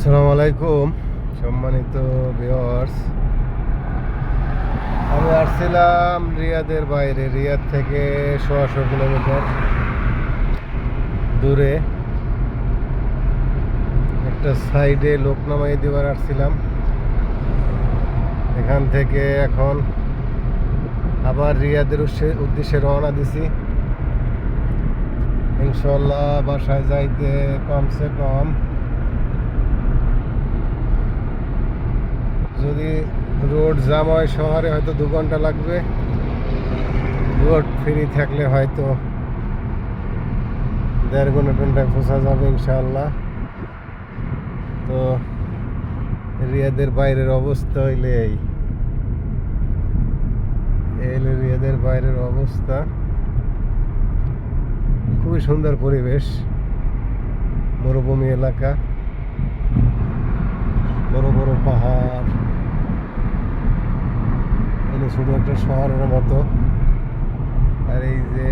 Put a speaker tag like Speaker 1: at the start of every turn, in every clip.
Speaker 1: আসসালামু আলাইকুম সম্মানিত ভিউয়ার্স। আমি আসছিলাম রিয়াদের বাইরে, রিয়াদ থেকে 100 কিলোমিটার দূরে একটা সাইডে লোক নামাই দেওয়ার আসছিলাম। এখান থেকে এখন আবার রিয়াদের উদ্দেশ্যে রওনা দিছি। ইনশাল্লাহ বাসায় যাইতে কমসে কম, যদি রোড জাম হয় শহরে হয়তো 2 ঘন্টা লাগবে, রোড ফ্রি থাকলে হয়তো 1.5 ঘন্টায় পৌঁছা যাবে ইনশাআল্লাহ। তো রিয়াদের বাইরের অবস্থা হইলে এই রিয়াদের বাইরের অবস্থা। খুবই সুন্দর পরিবেশ, মরুভূমি এলাকা, বড় বড় পাহাড়, ছোট একটা শহরের মতো। আর এই যে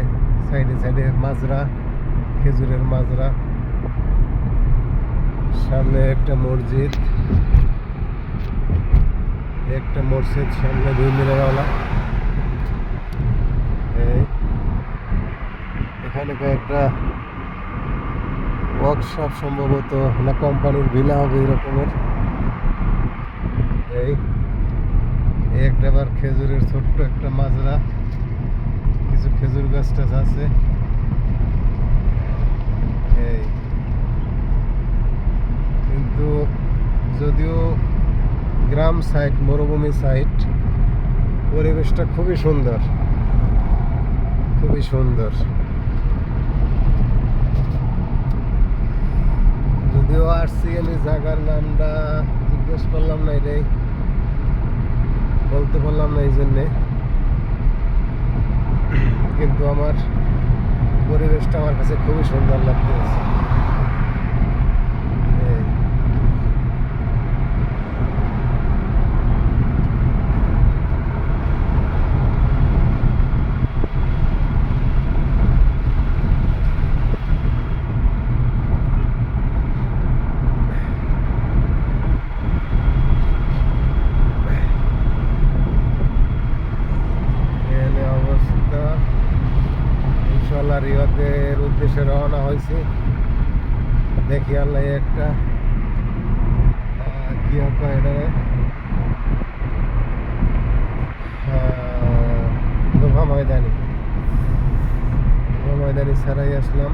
Speaker 1: সাইডে সাইডে মাজরা, খেজুরের মাজরা, সামনে একটা মসজিদ, সামনে 2 মিনারওয়ালা। এখানে কয়েকটা ওয়ার্কশপ সম্ভবত না কোম্পানির ভিলা হবে এরকমের। এই একটা আবার খেজুরের ছোট্ট একটা মাজরা, কিছু খেজুর গাছ টাছ আছে। এই কিন্তু যদিও গ্রাম সাইড, মরুভূমি সাইড, পরিবেশটা খুবই সুন্দর, খুবই সুন্দর। যদিও আসছি, আমি জায়গার নামটা জিজ্ঞেস করলাম না, এটাই বলতে পারলাম না এই জন্যে। কিন্তু আমার পরিবেশটা আমার কাছে খুবই সুন্দর লাগতেছে। ইনশাল্লাহ রিয়াদের উদ্দেশ্যে রওনা হয়েছে। দেখি আল্লাহ একটা কি এটা দোভা ময়দানি ছাড়াই আসলাম।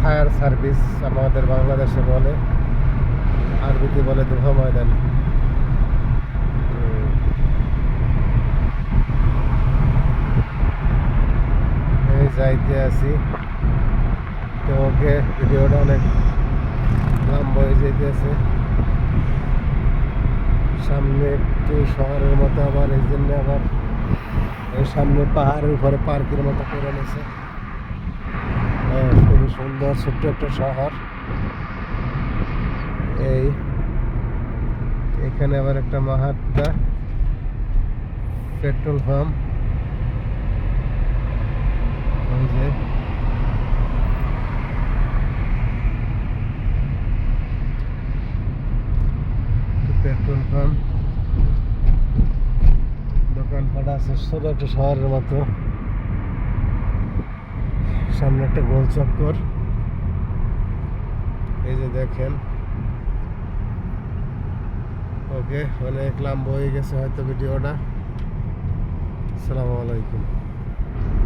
Speaker 1: ফায়ার সার্ভিস আমাদের বাংলাদেশে বলে, আরবিতে বলে দোভা ময়দানি। যাইতে আছি তো ওকে, ভিডিওটা অনেক লম্বা হয়ে যেতেছে। সামনে একটু শহরের মতো, আবার এই জন্য আবার এই সামনে পাহাড়ের উপরে পার্কের মতো করে নিয়েছে। খুবই সুন্দর ছোট্ট একটা শহর। এখানে আবার একটা Mahatma petrol pump, petrol pump, দোকানপাট আছে, ছোট একটা শহরের মতো। সামনে একটা গোল চক্কর, এই যে দেখেন। ওকে, অনেক লম্বা হয়ে গেছে হয়তো ভিডিওটা। আসসালামু আলাইকুম।